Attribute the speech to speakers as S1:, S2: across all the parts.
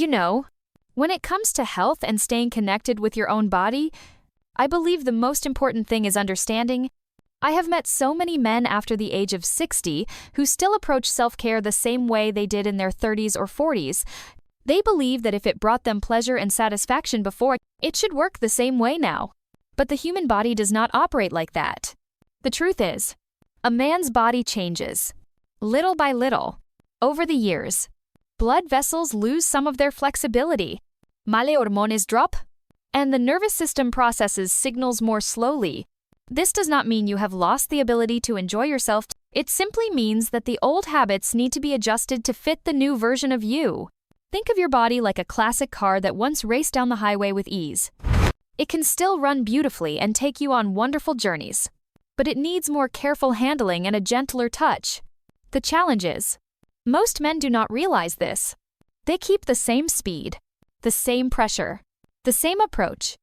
S1: You know, when it comes to health and staying connected with your own body, I believe the most important thing is understanding. I have met so many men after the age of 60 who still approach self-care the same way they did in their 30s or 40s. They believe that if it brought them pleasure and satisfaction before, it should work the same way now. But the human body does not operate like that. The truth is, a man's body changes, little by little, over the years. Blood vessels lose some of their flexibility, male hormones drop, and the nervous system processes signals more slowly. This does not mean you have lost the ability to enjoy yourself. It simply means that the old habits need to be adjusted to fit the new version of you. Think of your body like a classic car that once raced down the highway with ease. It can still run beautifully and take you on wonderful journeys, but it needs more careful handling and a gentler touch. The challenge is, most men do not realize this. They keep the same speed, the same pressure, the same approach,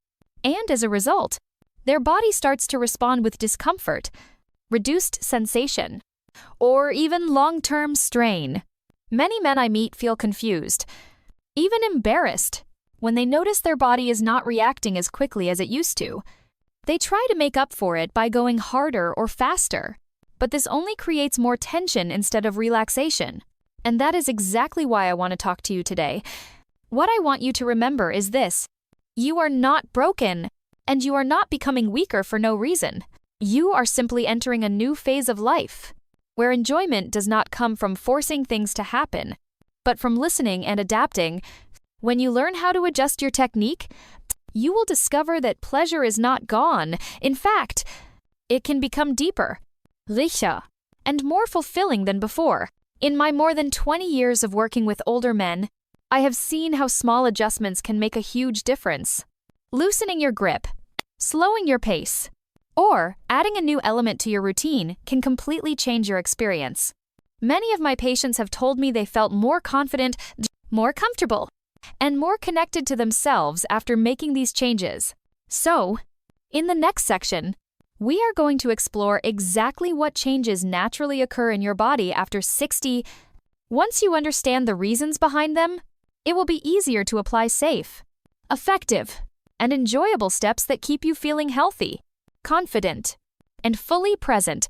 S1: and as a result, their body starts to respond with discomfort, reduced sensation, or even long-term strain. Many men I meet feel confused, even embarrassed, when they notice their body is not reacting as quickly as it used to. They try to make up for it by going harder or faster, but this only creates more tension instead of relaxation. And that is exactly why I want to talk to you today. What I want you to remember is this: you are not broken, and you are not becoming weaker for no reason. You are simply entering a new phase of life, where enjoyment does not come from forcing things to happen, but from listening and adapting. When you learn how to adjust your technique, you will discover that pleasure is not gone. In fact, it can become deeper, richer, and more fulfilling than before. In my more than 20 years of working with older men, I have seen how small adjustments can make a huge difference. Loosening your grip, slowing your pace, or adding a new element to your routine can completely change your experience. Many of my patients have told me they felt more confident, more comfortable, and more connected to themselves after making these changes. So, in the next section, we are going to explore exactly what changes naturally occur in your body after 60. Once you understand the reasons behind them, it will be easier to apply safe, effective, and enjoyable steps that keep you feeling healthy, confident, and fully present.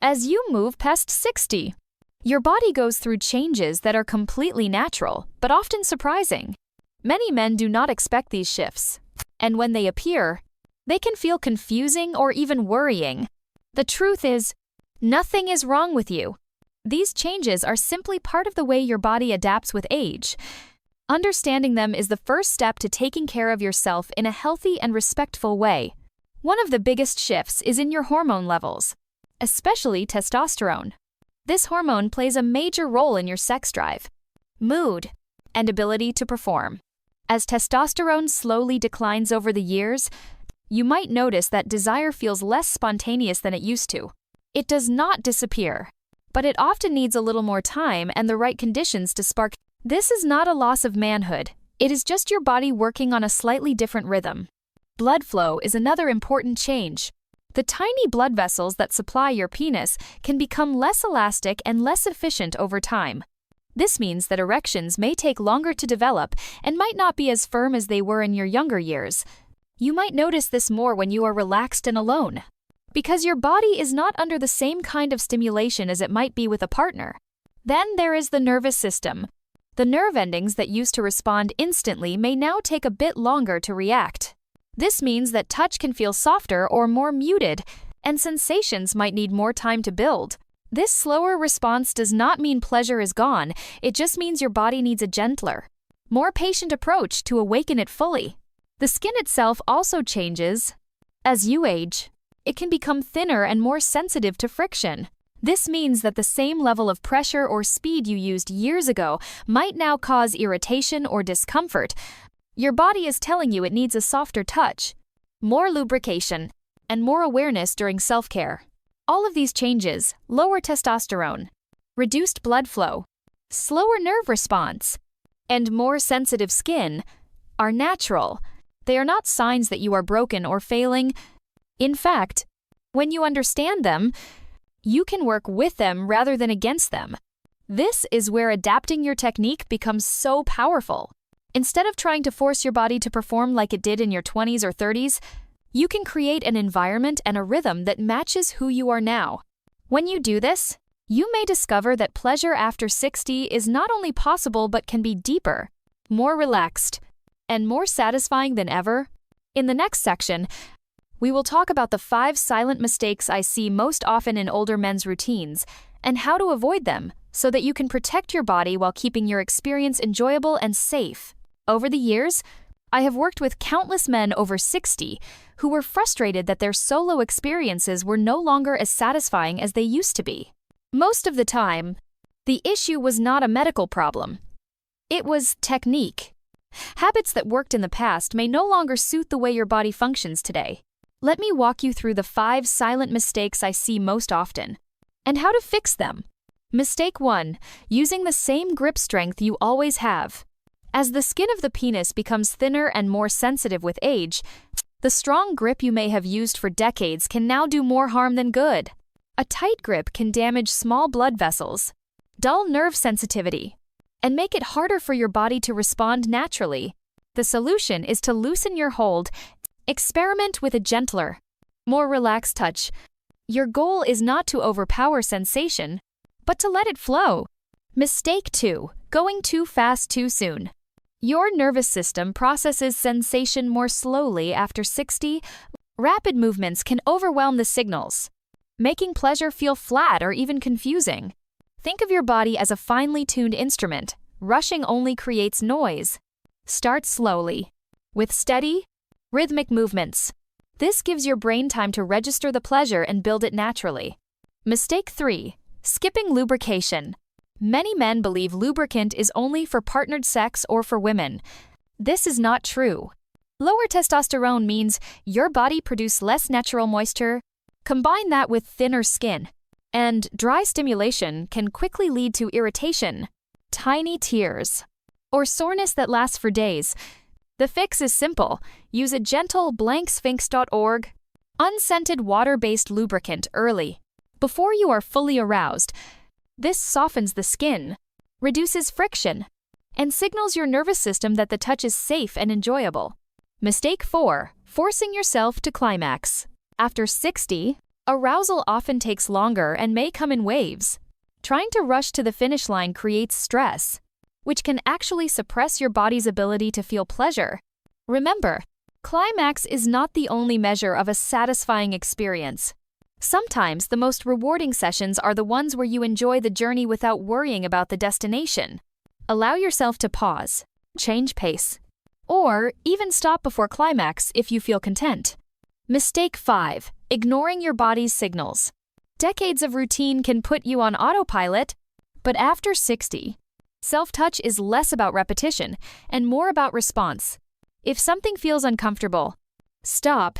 S1: As you move past 60, your body goes through changes that are completely natural, but often surprising. Many men do not expect these shifts, and when they appear, they can feel confusing or even worrying. The truth is, nothing is wrong with you. These changes are simply part of the way your body adapts with age. Understanding them is the first step to taking care of yourself in a healthy and respectful way. One of the biggest shifts is in your hormone levels, especially testosterone. This hormone plays a major role in your sex drive, mood, and ability to perform. As testosterone slowly declines over the years, you might notice that desire feels less spontaneous than it used to. It does not disappear, but it often needs a little more time and the right conditions to spark. This is not a loss of manhood. It is just your body working on a slightly different rhythm. Blood flow is another important change. The tiny blood vessels that supply your penis can become less elastic and less efficient over time. This means that erections may take longer to develop and might not be as firm as they were in your younger years. You might notice this more when you are relaxed and alone, because your body is not under the same kind of stimulation as it might be with a partner. Then there is the nervous system. The nerve endings that used to respond instantly may now take a bit longer to react. This means that touch can feel softer or more muted, and sensations might need more time to build. This slower response does not mean pleasure is gone, it just means your body needs a gentler, more patient approach to awaken it fully. The skin itself also changes. As you age, it can become thinner and more sensitive to friction. This means that the same level of pressure or speed you used years ago might now cause irritation or discomfort. Your body is telling you it needs a softer touch, more lubrication, and more awareness during self-care. All of these changes, lower testosterone, reduced blood flow, slower nerve response, and more sensitive skin, are natural. They are not signs that you are broken or failing. In fact, when you understand them, you can work with them rather than against them. This is where adapting your technique becomes so powerful. Instead of trying to force your body to perform like it did in your 20s or 30s, you can create an environment and a rhythm that matches who you are now. When you do this, you may discover that pleasure after 60 is not only possible but can be deeper, more relaxed, and more satisfying than ever. In the next section, we will talk about the 5 silent mistakes I see most often in older men's routines and how to avoid them so that you can protect your body while keeping your experience enjoyable and safe. Over the years, I have worked with countless men over 60 who were frustrated that their solo experiences were no longer as satisfying as they used to be. Most of the time, the issue was not a medical problem. It was technique. Habits that worked in the past may no longer suit the way your body functions today. Let me walk you through the 5 silent mistakes I see most often and how to fix them. Mistake 1. Using the same grip strength you always have. As the skin of the penis becomes thinner and more sensitive with age, the strong grip you may have used for decades can now do more harm than good. A tight grip can damage small blood vessels, dull nerve sensitivity, and make it harder for your body to respond naturally. The solution is to loosen your hold. Experiment with a gentler, more relaxed touch. Your goal is not to overpower sensation, but to let it flow. Mistake 2. Going too fast too soon. Your nervous system processes sensation more slowly after 60. Rapid movements can overwhelm the signals, making pleasure feel flat or even confusing. Think of your body as a finely tuned instrument. Rushing only creates noise. Start slowly, with steady, rhythmic movements. This gives your brain time to register the pleasure and build it naturally. Mistake 3. Skipping lubrication. Many men believe lubricant is only for partnered sex or for women. This is not true. Lower testosterone means your body produces less natural moisture. Combine that with thinner skin, and dry stimulation can quickly lead to irritation, tiny tears, or soreness that lasts for days. The fix is simple. Use a gentle blanksphinx.org unscented water-based lubricant early, before you are fully aroused. This softens the skin, reduces friction, and signals your nervous system that the touch is safe and enjoyable. Mistake 4. Forcing yourself to climax. After 60, arousal often takes longer and may come in waves. Trying to rush to the finish line creates stress, which can actually suppress your body's ability to feel pleasure. Remember, climax is not the only measure of a satisfying experience. Sometimes the most rewarding sessions are the ones where you enjoy the journey without worrying about the destination. Allow yourself to pause, change pace, or even stop before climax if you feel content. Mistake 5. Ignoring your body's signals. Decades of routine can put you on autopilot, but after 60, self-touch is less about repetition and more about response. If something feels uncomfortable, stop.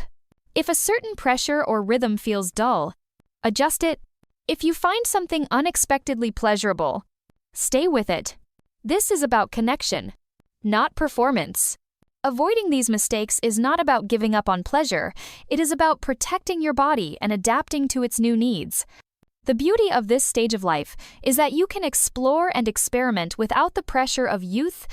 S1: If a certain pressure or rhythm feels dull, adjust it. If you find something unexpectedly pleasurable, stay with it. This is about connection, not performance. Avoiding these mistakes is not about giving up on pleasure. It is about protecting your body and adapting to its new needs. The beauty of this stage of life is that you can explore and experiment without the pressure of youth.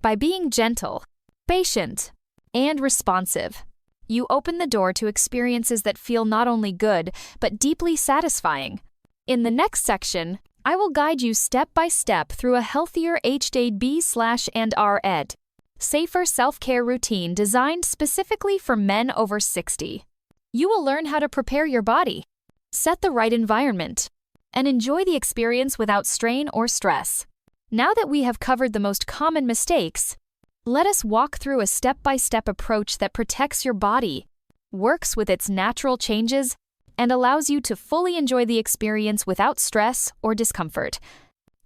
S1: By being gentle, patient, and responsive, you open the door to experiences that feel not only good, but deeply satisfying. In the next section, I will guide you step by step through a healthier HDB/&R ed. Safer self-care routine designed specifically for men over 60. You will learn how to prepare your body, set the right environment, and enjoy the experience without strain or stress. Now that we have covered the most common mistakes, let us walk through a step-by-step approach that protects your body, works with its natural changes, and allows you to fully enjoy the experience without stress or discomfort.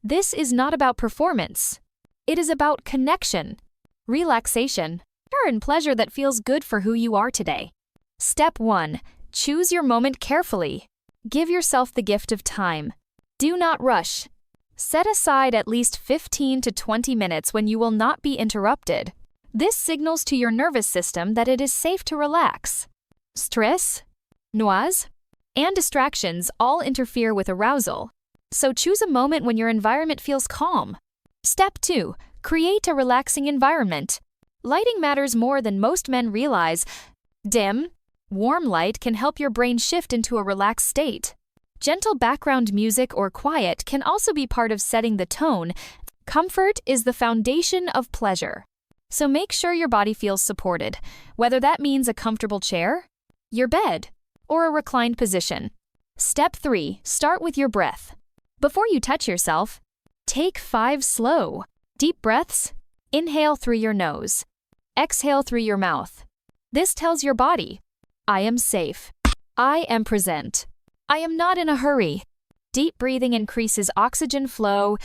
S1: This is not about performance. It is about connection, relaxation, and pleasure that feels good for who you are today. Step 1. Choose your moment carefully. Give yourself the gift of time. Do not rush. Set aside at least 15 to 20 minutes when you will not be interrupted. This signals to your nervous system that it is safe to relax. Stress, noise, and distractions all interfere with arousal, so choose a moment when your environment feels calm. Step 2. Create a relaxing environment. Lighting matters more than most men realize. Dim, warm light can help your brain shift into a relaxed state. Gentle background music or quiet can also be part of setting the tone. Comfort is the foundation of pleasure. So make sure your body feels supported, whether that means a comfortable chair, your bed, or a reclined position. Step 3. Start with your breath. Before you touch yourself, take 5 slow, deep breaths. Inhale through your nose. Exhale through your mouth. This tells your body, I am safe. I am present. I am not in a hurry. Deep breathing increases oxygen flow,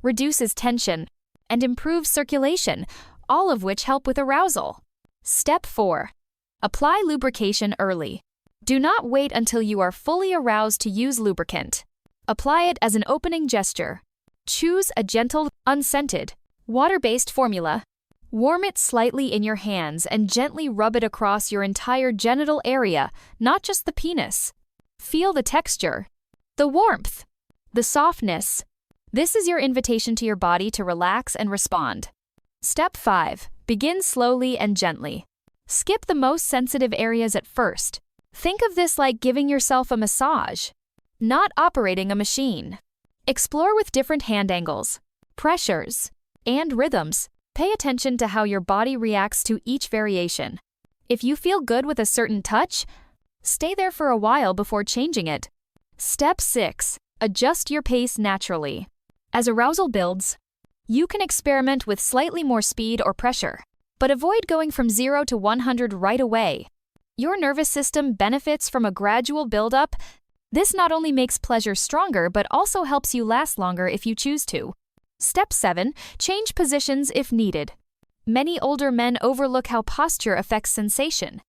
S1: reduces tension, and improves circulation, all of which help with arousal. Step 4. Apply lubrication early. Do not wait until you are fully aroused to use lubricant. Apply it as an opening gesture. Choose a gentle, unscented, water-based formula. Warm it slightly in your hands and gently rub it across your entire genital area, not just the penis. Feel the texture, the warmth, the softness. This is your invitation to your body to relax and respond. Step 5. Begin slowly and gently. Skip the most sensitive areas at first. Think of this like giving yourself a massage, not operating a machine. Explore with different hand angles, pressures, and rhythms. Pay attention to how your body reacts to each variation. If you feel good with a certain touch, stay there for a while before changing it. Step 6. Adjust your pace naturally. As arousal builds, you can experiment with slightly more speed or pressure, but avoid going from 0 to 100 right away. Your nervous system benefits from a gradual buildup. This not only makes pleasure stronger, but also helps you last longer if you choose to. Step 7. Change positions if needed. Many older men overlook how posture affects sensation.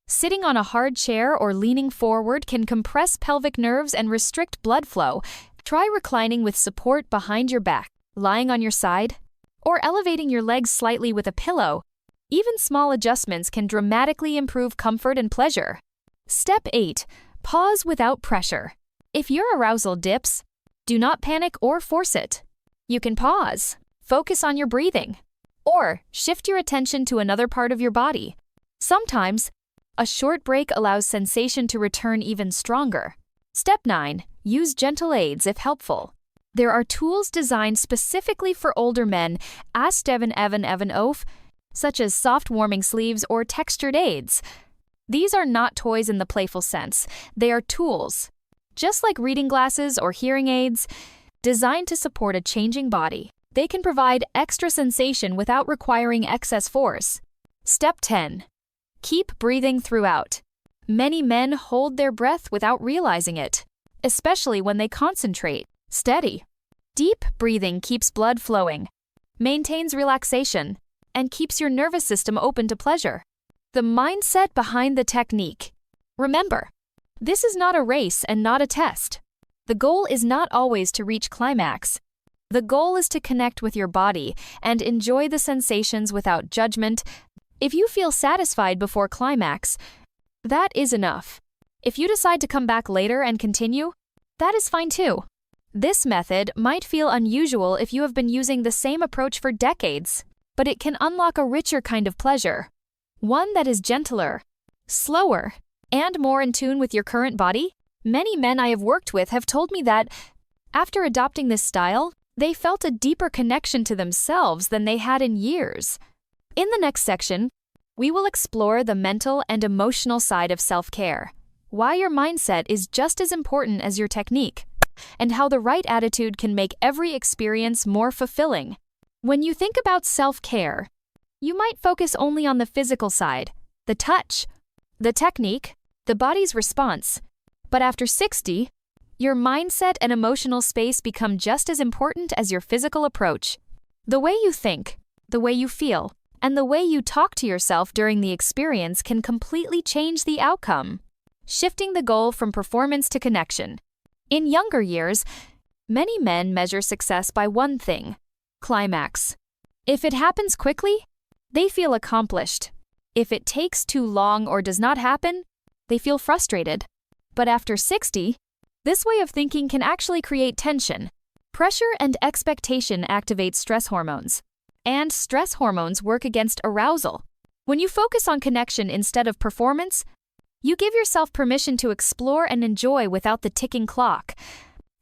S1: Sitting on a hard chair or leaning forward can compress pelvic nerves and restrict blood flow. Try reclining with support behind your back, lying on your side, or elevating your legs slightly with a pillow. Even small adjustments can dramatically improve comfort and pleasure. Step 8. Pause without pressure. If your arousal dips, do not panic or force it. You can pause, focus on your breathing, or shift your attention to another part of your body. Sometimes, a short break allows sensation to return even stronger. Step 9. Use gentle aids if helpful. There are tools designed specifically for older men, such as soft warming sleeves or textured aids. These are not toys in the playful sense. They are tools, just like reading glasses or hearing aids, designed to support a changing body. They can provide extra sensation without requiring excess force. Step 10. Keep breathing throughout. Many men hold their breath without realizing it, especially when they concentrate. Steady. Deep breathing keeps blood flowing, maintains relaxation, and keeps your nervous system open to pleasure. The mindset behind the technique. Remember, this is not a race and not a test. The goal is not always to reach climax. The goal is to connect with your body and enjoy the sensations without judgment. If you feel satisfied before climax, that is enough. If you decide to come back later and continue, that is fine too. This method might feel unusual if you have been using the same approach for decades, but it can unlock a richer kind of pleasure. One that is gentler, slower, and more in tune with your current body. Many men I have worked with have told me that, after adopting this style, they felt a deeper connection to themselves than they had in years. In the next section, we will explore the mental and emotional side of self-care, why your mindset is just as important as your technique, and how the right attitude can make every experience more fulfilling. When you think about self-care, you might focus only on the physical side, the touch, the technique, the body's response. But after 60, your mindset and emotional space become just as important as your physical approach. The way you think, the way you feel, and the way you talk to yourself during the experience can completely change the outcome, shifting the goal from performance to connection. In younger years, many men measure success by one thing: climax. If it happens quickly, they feel accomplished. If it takes too long or does not happen, they feel frustrated. But after 60, this way of thinking can actually create tension. Pressure and expectation activate stress hormones. and stress hormones work against arousal. When you focus on connection instead of performance, you give yourself permission to explore and enjoy without the ticking clock.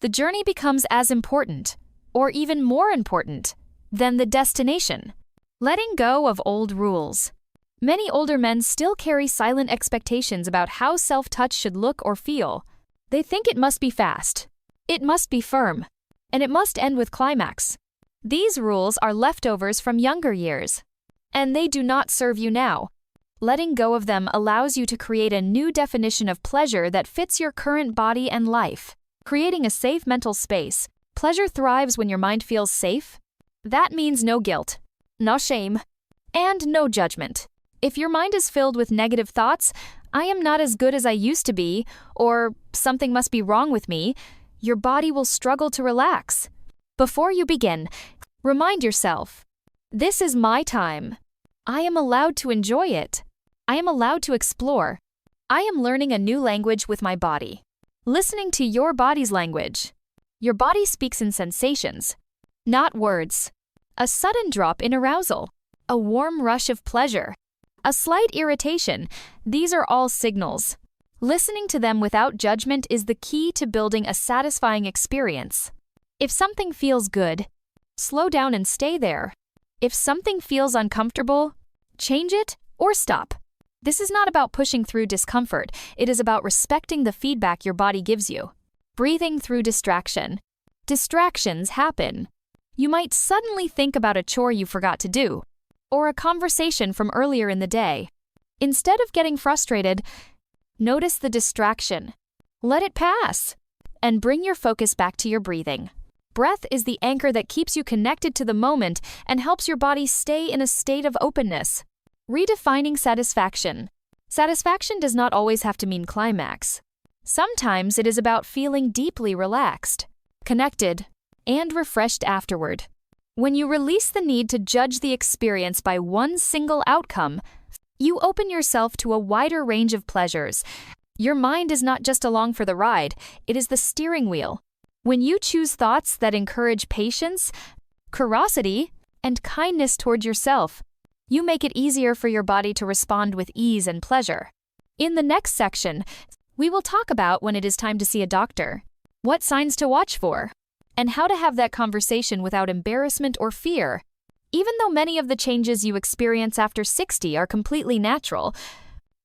S1: The journey becomes as important, or even more important, than the destination. Letting go of old rules. Many older men still carry silent expectations about how self-touch should look or feel. They think it must be fast, it must be firm, and it must end with climax. These rules are leftovers from younger years, and they do not serve you now. Letting go of them allows you to create a new definition of pleasure that fits your current body and life. Creating a safe mental space. Pleasure thrives when your mind feels safe. That means no guilt, no shame, and no judgment. If your mind is filled with negative thoughts, I am not as good as I used to be, or something must be wrong with me, your body will struggle to relax. Before you begin, remind yourself, this is my time. I am allowed to enjoy it. I am allowed to explore. I am learning a new language with my body. Listening to your body's language. Your body speaks in sensations, not words. A sudden drop in arousal, a warm rush of pleasure, a slight irritation, these are all signals. Listening to them without judgment is the key to building a satisfying experience. If something feels good, slow down and stay there. If something feels uncomfortable, change it or stop. This is not about pushing through discomfort, it is about respecting the feedback your body gives you. Breathing through distraction. Distractions happen. You might suddenly think about a chore you forgot to do, or a conversation from earlier in the day. Instead of getting frustrated, notice the distraction. Let it pass, and bring your focus back to your breathing. Breath is the anchor that keeps you connected to the moment and helps your body stay in a state of openness. Redefining satisfaction. Satisfaction does not always have to mean climax. Sometimes it is about feeling deeply relaxed, connected, and refreshed afterward. When you release the need to judge the experience by one single outcome, you open yourself to a wider range of pleasures. Your mind is not just along for the ride, it is the steering wheel. When you choose thoughts that encourage patience, curiosity, and kindness toward yourself, you make it easier for your body to respond with ease and pleasure. In the next section, we will talk about when it is time to see a doctor, what signs to watch for, and how to have that conversation without embarrassment or fear. Even though many of the changes you experience after 60 are completely natural,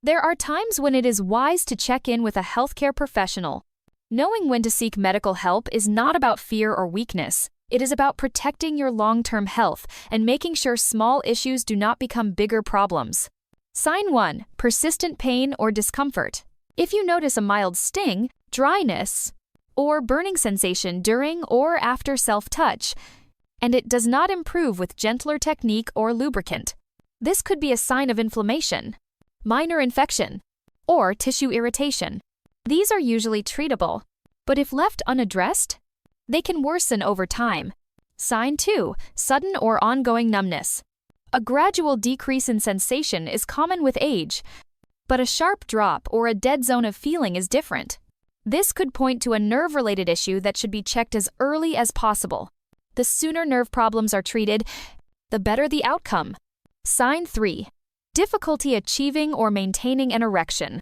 S1: there are times when it is wise to check in with a healthcare professional. Knowing when to seek medical help is not about fear or weakness. It is about protecting your long-term health and making sure small issues do not become bigger problems. Sign 1. Persistent pain or discomfort. If you notice a mild sting, dryness, or burning sensation during or after self-touch, and it does not improve with gentler technique or lubricant, this could be a sign of inflammation, minor infection, or tissue irritation. These are usually treatable, but if left unaddressed, they can worsen over time. Sign 2. Sudden or ongoing numbness. A gradual decrease in sensation is common with age, but a sharp drop or a dead zone of feeling is different. This could point to a nerve-related issue that should be checked as early as possible. The sooner nerve problems are treated, the better the outcome. Sign 3. Difficulty achieving or maintaining an erection.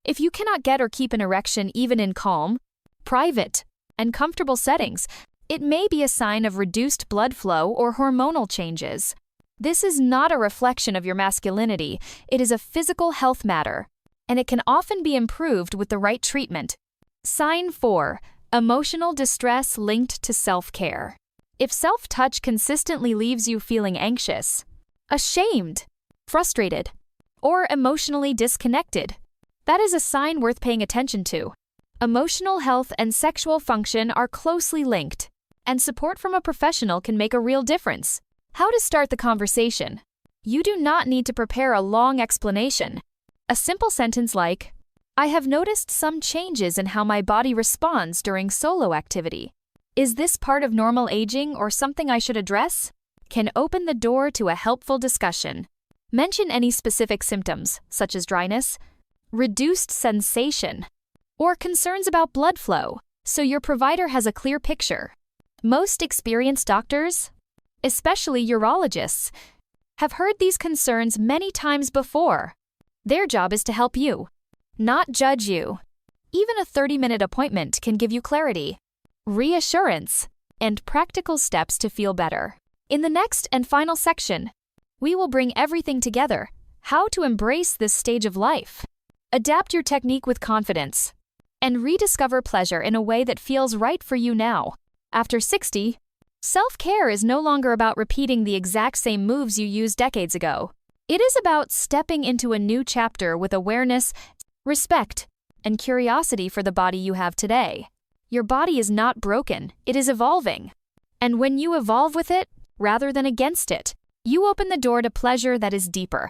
S1: If you cannot get or keep an erection even in calm, private, and comfortable settings, it may be a sign of reduced blood flow or hormonal changes. This is not a reflection of your masculinity, it is a physical health matter, and it can often be improved with the right treatment. Sign 4. Emotional distress linked to self-care. If self-touch consistently leaves you feeling anxious, ashamed, frustrated, or emotionally disconnected, that is a sign worth paying attention to. Emotional health and sexual function are closely linked, and support from a professional can make a real difference. How to start the conversation. You do not need to prepare a long explanation. A simple sentence like, I have noticed some changes in how my body responds during solo activity. Is this part of normal aging or something I should address? Can open the door to a helpful discussion. Mention any specific symptoms, such as dryness, reduced sensation, or concerns about blood flow, so your provider has a clear picture. Most experienced doctors especially urologists, have heard these concerns many times before. Their job is to help you, not judge you. Even a 30-minute appointment can give you clarity, reassurance, and practical steps to feel better. In the next and final section, we will bring everything together: how to embrace this stage of life, adapt your technique with confidence, and rediscover pleasure in a way that feels right for you now. After 60, self-care is no longer about repeating the exact same moves you used decades ago. It is about stepping into a new chapter with awareness, respect, and curiosity for the body you have today. Your body is not broken, it is evolving. And when you evolve with it, rather than against it, you open the door to pleasure that is deeper,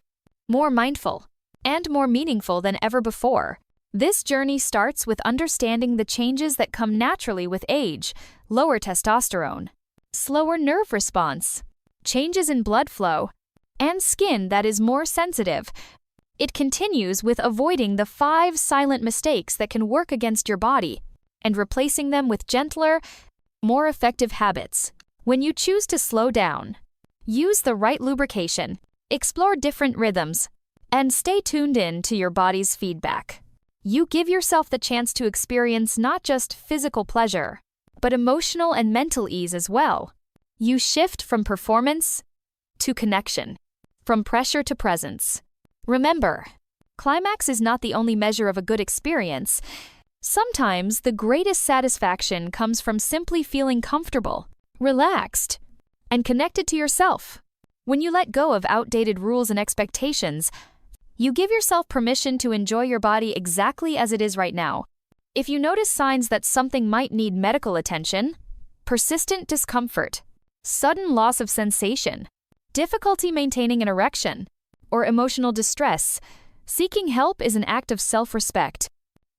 S1: more mindful, and more meaningful than ever before. This journey starts with understanding the changes that come naturally with age: lower testosterone, slower nerve response, changes in blood flow, and skin that is more sensitive. It continues with avoiding the 5 silent mistakes that can work against your body and replacing them with gentler, more effective habits. When you choose to slow down, use the right lubrication, explore different rhythms, and stay tuned in to your body's feedback, you give yourself the chance to experience not just physical pleasure, but emotional and mental ease as well. You shift from performance to connection, from pressure to presence. Remember, climax is not the only measure of a good experience. Sometimes the greatest satisfaction comes from simply feeling comfortable, relaxed, and connected to yourself. When you let go of outdated rules and expectations, you give yourself permission to enjoy your body exactly as it is right now. If you notice signs that something might need medical attention, persistent discomfort, sudden loss of sensation, difficulty maintaining an erection, or emotional distress, seeking help is an act of self-respect,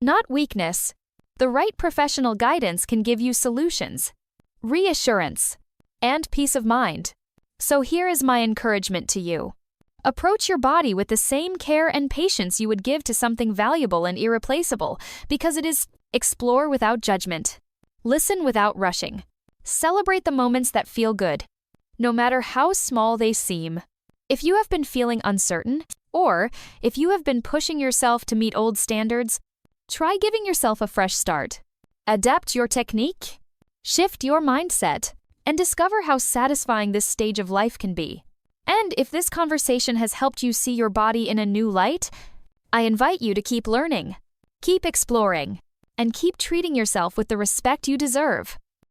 S1: not weakness. The right professional guidance can give you solutions, reassurance, and peace of mind. So here is my encouragement to you. Approach your body with the same care and patience you would give to something valuable and irreplaceable, because it is. Explore without judgment. Listen without rushing. Celebrate the moments that feel good, no matter how small they seem. If you have been feeling uncertain, or if you have been pushing yourself to meet old standards, try giving yourself a fresh start. Adapt your technique, shift your mindset, and discover how satisfying this stage of life can be. And if this conversation has helped you see your body in a new light, I invite you to keep learning, keep exploring, and keep treating yourself with the respect you deserve.